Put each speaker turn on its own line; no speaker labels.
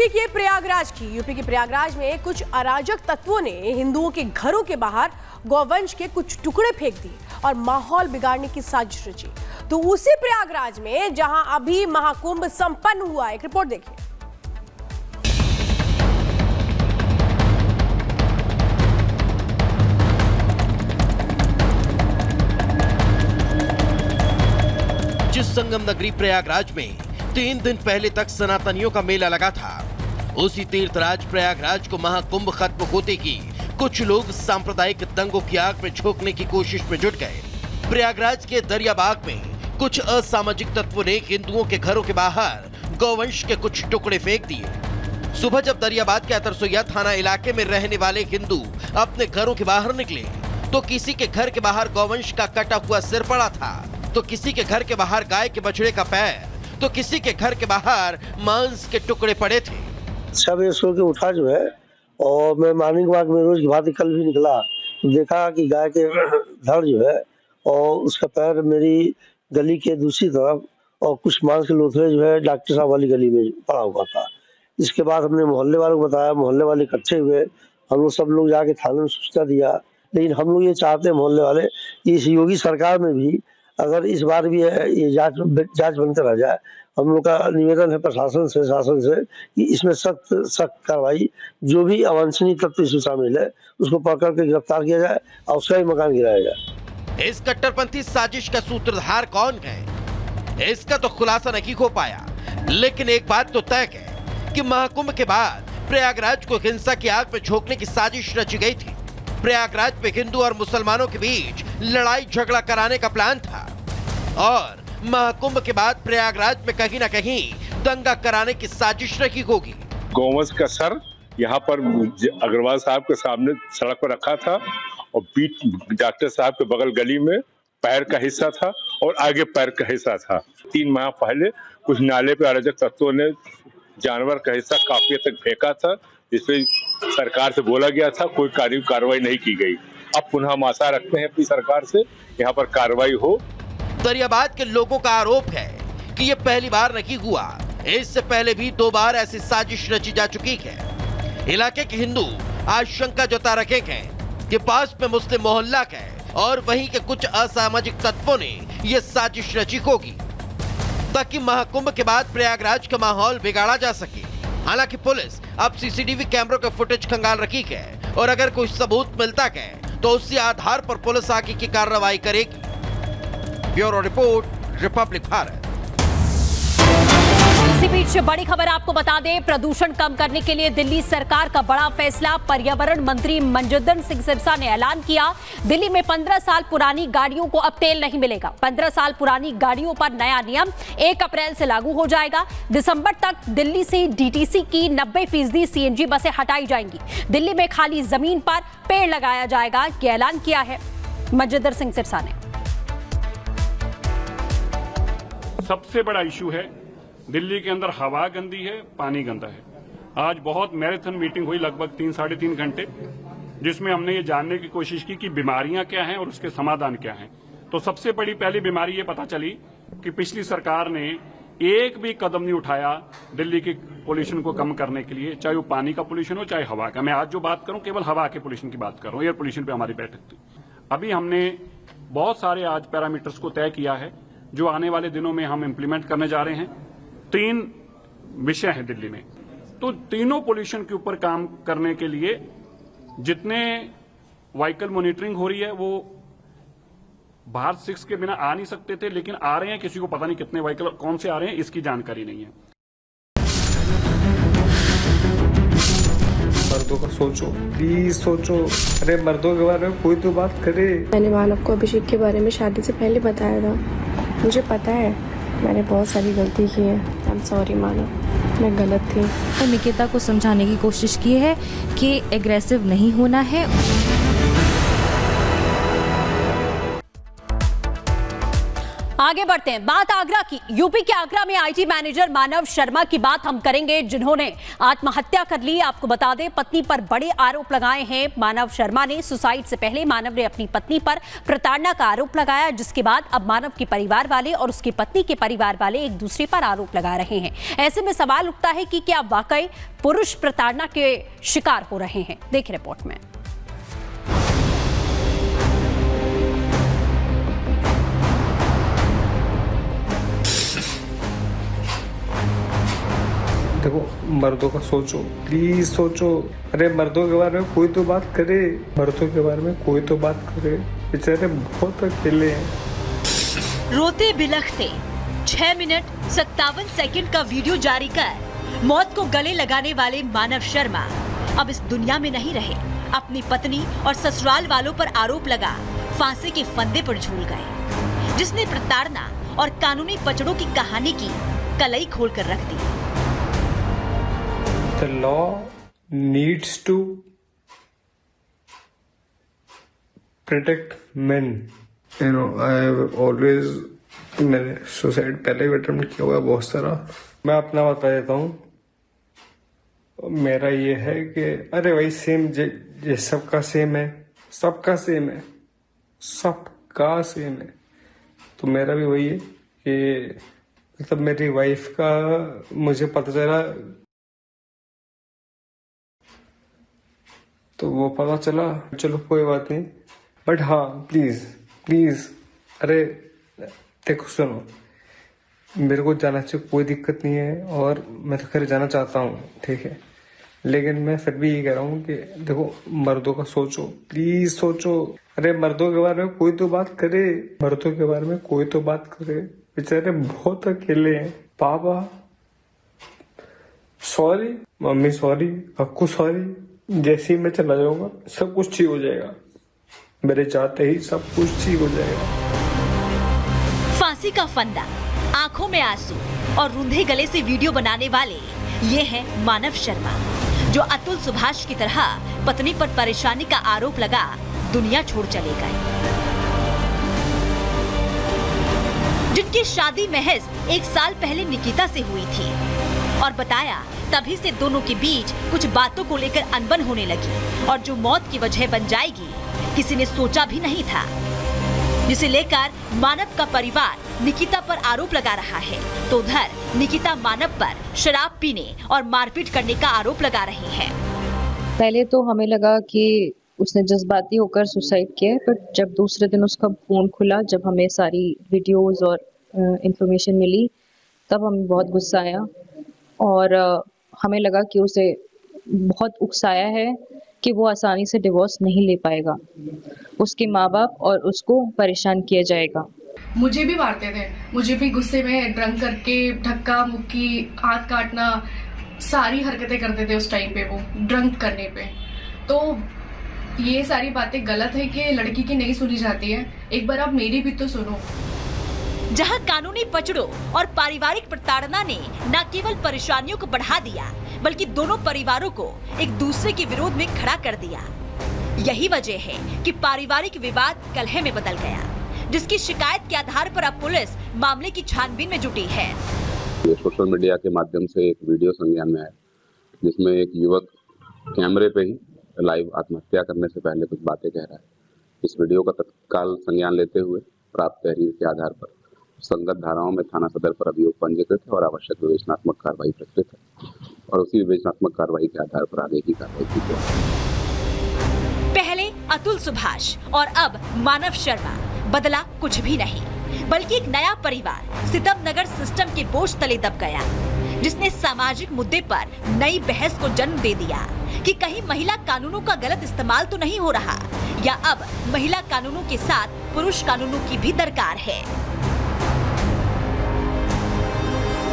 UP के प्रयागराज में कुछ अराजक तत्वों ने हिंदुओं के घरों के बाहर गौवंश के कुछ टुकड़े फेंक दिए और माहौल बिगाड़ने की साजिश रची। तो उसी प्रयागराज में जहां अभी महाकुंभ संपन्न हुआ, एक रिपोर्ट देखिए।
जिस संगम नगरी प्रयागराज में 3 दिन पहले तक सनातनियों का मेला लगा था, उसी तीर्थराज प्रयागराज को महाकुंभ खत्म होते ही कुछ लोग सांप्रदायिक दंगों की आग में झोंकने की कोशिश में जुट गए। प्रयागराज के दरियाबाग में कुछ असामाजिक तत्वों ने हिंदुओं के घरों के बाहर गौवंश के कुछ टुकड़े फेंक दिए। सुबह जब दरियाबाग के अतरसोया थाना इलाके में रहने वाले हिंदू अपने घरों के बाहर निकले तो किसी के घर के बाहर गौवंश का कटा हुआ सिर पड़ा था, तो किसी के घर के बाहर गाय के बछड़े का पैर, तो किसी के घर के बाहर मांस के टुकड़े पड़े थे।
सब ये सो के उठा जो है, और मैं मॉर्निंग वॉक में रोज की भांति कल भी निकला तो देखा कि गाय के धड़ जो है और उसका पैर मेरी गली के दूसरी तरफ और कुछ मांस के लोथड़े जो है डॉक्टर साहब वाली गली में पड़ा हुआ था। इसके बाद हमने मोहल्ले वालों को बताया, मोहल्ले वाले इकट्ठे हुए, हम लोग सब लोग जाके थाने में सूचना दिया। लेकिन हम लोग ये चाहते हैं मोहल्ले वाले कि इस योगी सरकार में भी अगर इस बार भी ये जांच बनते रह जाए, हम लोग का निवेदन है प्रशासन से, शासन से कि इसमें सख्त कार्रवाई, जो भी अवांछनीय तत्व इसमें शामिल है उसको पकड़ के गिरफ्तार किया जाए और उसका ही मकान गिराया जाए।
इस कट्टरपंथी साजिश का सूत्रधार कौन है, इसका तो खुलासा नहीं हो पाया। लेकिन एक बात तो तय है कि महाकुंभ के बाद प्रयागराज को हिंसा की आग में झोंकने की साजिश रची गई थी। प्रयागराज में हिंदू और मुसलमानों के बीच लड़ाई झगड़ा कराने का प्लान था और महाकुंभ के बाद प्रयागराज में कहीं ना कहीं दंगा कराने की साजिश रही होगी।
गौवंश का सर यहाँ पर अग्रवाल साहब के सामने सड़क पर रखा था और बीच डॉक्टर साहब के बगल गली में पैर का हिस्सा था और आगे पैर का हिस्सा था। 3 माह पहले कुछ नाले पे अराजक तत्वों ने जानवर का हिस्सा काफी तक फेंका था, जिसपे सरकार से बोला गया था, कोई कार्रवाई नहीं की गई। अब पुनः हम आशा रखते हैं अपनी सरकार से यहाँ पर कार्रवाई हो।
दरियाबाद के लोगों का आरोप है कि ये पहली बार नहीं हुआ, इससे पहले भी 2 बार ऐसी साजिश रची जा चुकी है। इलाके के हिंदू आशंका जता रखे हैं कि पास में मुस्लिम मोहल्ला है और वहीं के कुछ असामाजिक तत्वों ने ये साजिश रची होगी ताकि महाकुंभ के बाद प्रयागराज का माहौल बिगाड़ा जा सके। हालांकि पुलिस अब सीसीटीवी कैमरों के फुटेज खंगाल रखी है और अगर कोई सबूत मिलता है तो उसी आधार पर पुलिस आगे की कार्रवाई करेगी। Bureau report, Republic Bharat.
इसी बीच बड़ी खबर आपको बता दें, प्रदूषण कम करने के लिए दिल्ली सरकार का बड़ा फैसला। पर्यावरण मंत्री मंजूदन सिंह सिरसा ने ऐलान किया, दिल्ली में 15 साल पुरानी गाड़ियों को अब तेल नहीं मिलेगा। 15 साल पुरानी गाड़ियों पर नया नियम 1 अप्रैल से लागू हो जाएगा। दिसंबर तक दिल्ली से डीटीसी की 90% सीएनजी बसें हटाई जाएंगी। दिल्ली में खाली जमीन पर पेड़ लगाया जाएगा, ये ऐलान किया है मंजूदन सिंह सिरसा ने।
सबसे बड़ा इशू है दिल्ली के अंदर हवा गंदी है, पानी गंदा है। आज बहुत मैराथन मीटिंग हुई, लगभग 3-3.5 घंटे, जिसमें हमने ये जानने की कोशिश की कि बीमारियां क्या हैं और उसके समाधान क्या हैं। तो सबसे बड़ी पहली बीमारी ये पता चली कि पिछली सरकार ने एक भी कदम नहीं उठाया दिल्ली के पोल्यूशन को कम करने के लिए, चाहे वो पानी का पोल्यूशन हो चाहे हवा का। मैं आज जो बात करूं केवल हवा के पोल्यूशन की बात कर रहा हूं, एयर पोल्यूशन पे हमारी बैठक थी। अभी हमने बहुत सारे आज पैरामीटर्स को तय किया है जो आने वाले दिनों में हम इम्प्लीमेंट करने जा रहे हैं। 3 विषय हैं दिल्ली में, तो तीनों पोल्यूशन के ऊपर काम करने के लिए जितने व्हीकल मॉनिटरिंग हो रही है वो भारत 6 के बिना आ नहीं सकते थे, लेकिन आ रहे हैं। किसी को पता नहीं कितने व्हीकल कौन से आ रहे हैं, इसकी जानकारी नहीं है।
मर्दों का सोचो, प्लीज सोचो। अरे मर्दों के बारे में कोई तो बात करे।
मैंने मानव को अभिषेक के बारे में शादी से पहले बताया था। मुझे पता है मैंने बहुत सारी गलती की है। आई एम सॉरी मानव, मैं गलत थी।
तो निकिता को समझाने की कोशिश की है कि एग्रेसिव नहीं होना है।
आगे बढ़ते हैं, बात आगरा की। यूपी के आगरा में आईटी मैनेजर मानव शर्मा की बात हम करेंगे, जिन्होंने आत्महत्या कर ली। आपको बता दें, पत्नी पर बड़े आरोप लगाए हैं मानव शर्मा ने। सुसाइड से पहले मानव ने अपनी पत्नी पर प्रताड़ना का आरोप लगाया, जिसके बाद अब मानव के परिवार वाले और उसकी पत्नी के परिवार वाले एक दूसरे पर आरोप लगा रहे हैं। ऐसे में सवाल उठता है कि क्या वाकई पुरुष प्रताड़ना के शिकार हो रहे हैं। देखिए रिपोर्ट में।
देखो, मर्दों का सोचो, प्लीज सोचो। अरे मर्दों के बारे में कोई तो बात करे, मर्दों के बारे में कोई तो बात करे। बेचारे बहुत अकेले हैं।
रोते बिलखते 6 मिनट 57 सेकंड का वीडियो जारी कर मौत को गले लगाने वाले मानव शर्मा अब इस दुनिया में नहीं रहे। अपनी पत्नी और ससुराल वालों पर आरोप लगा फांसी के फंदे पर झूल गए, जिसने प्रताड़ना और कानूनी पचड़ों की कहानी की कलई खोल कर रख दी।
The law needs to protect men. You know, I have always, मैंने सुसाइड पहले भी अटेम्प्ट किया हुआ है बहुत सारा। मैं अपना बता देता हूँ। मेरा ये है कि अरे भाई सेम, ये सबका सेम है, सबका सेम है, सबका सेम है। तो मेरा भी वही है कि मतलब मेरी वाइफ का मुझे पता चला तो वो पता चला, चलो कोई बात नहीं। बट हाँ, प्लीज अरे देखो सुनो, मेरे को जाना चाहिए, कोई दिक्कत नहीं है और मैं तो खैर जाना चाहता हूँ, ठीक है। लेकिन मैं फिर भी ये कह रहा हूँ कि देखो, मर्दों का सोचो, प्लीज सोचो। अरे मर्दों के बारे में कोई तो बात करे, मर्दों के बारे में कोई तो बात करे। बेचारे बहुत अकेले हैं। पापा sorry, mummy sorry, Akku sorry. जैसे ही मैं चला जाऊंगा सब कुछ ठीक हो जाएगा, मेरे जाते ही सब कुछ ठीक हो जाएगा।
फांसी का फंदा, आंखों में आंसू और रूंधे गले से वीडियो बनाने वाले ये है मानव शर्मा, जो अतुल सुभाष की तरह पत्नी पर परेशानी का आरोप लगा दुनिया छोड़ चले गए, जिनकी शादी महज 1 साल पहले निकिता से हुई थी। और बताया तभी से दोनों के बीच कुछ बातों को लेकर अनबन होने लगी और जो मौत की वजह बन जाएगी किसी ने सोचा भी नहीं था, जिसे लेकर मानव का परिवार निकिता पर आरोप लगा रहा है, तो उधर निकिता मानव पर शराब पीने और मारपीट करने का आरोप लगा रही है।
पहले तो हमें लगा कि उसने जज्बाती होकर सुसाइड किया, पर जब दूसरे दिन उसका फोन खुला, जब हमें सारी वीडियोस और इंफॉर्मेशन मिली, तब हमें बहुत गुस्सा आया और हमें लगा कि उसे बहुत उकसाया है कि वो आसानी से डिवोर्स नहीं ले पाएगा, उसके माँ बाप और उसको परेशान किया जाएगा।
मुझे भी मारते थे, मुझे भी गुस्से में ड्रंक करके धक्का मुक्की, हाथ काटना, सारी हरकतें करते थे उस टाइम पे वो ड्रंक करने पे। तो ये सारी बातें गलत है कि लड़की की नहीं सुनी जाती है। एक बार आप मेरी भी तो सुनो।
जहां कानूनी पचड़ों और पारिवारिक प्रताड़ना ने न केवल परेशानियों को बढ़ा दिया, बल्कि दोनों परिवारों को एक दूसरे के विरोध में खड़ा कर दिया। यही वजह है कि पारिवारिक विवाद कलह में बदल गया, जिसकी शिकायत के आधार पर अब पुलिस मामले की छानबीन में जुटी है।
ये सोशल मीडिया के माध्यम से एक वीडियो संज्ञान में आया, जिसमें एक युवक कैमरे पे ही लाइव आत्महत्या करने से पहले कुछ बातें कह रहा है। इस वीडियो का तत्काल संज्ञान लेते हुए प्राप्त तहरीर के आधार पर संगत धाराओं में थाना सदर पर अभियोग पंजीकृत है और आवश्यक विवेचनात्मक कार्रवाई प्रस्तुत है और उसी विवेचनात्मक कार्रवाई के आधार पर आगे की कार्रवाई की जाएगी।
पहले अतुल सुभाष और अब मानव शर्मा, बदला कुछ भी नहीं, बल्कि एक नया परिवार सितम नगर सिस्टम के बोझ तले दब गया, जिसने सामाजिक मुद्दे पर नई बहस को जन्म दे दिया कि कहीं महिला कानूनों का गलत इस्तेमाल तो नहीं हो रहा, या अब महिला कानूनों के साथ पुरुष कानूनों की भी दरकार है।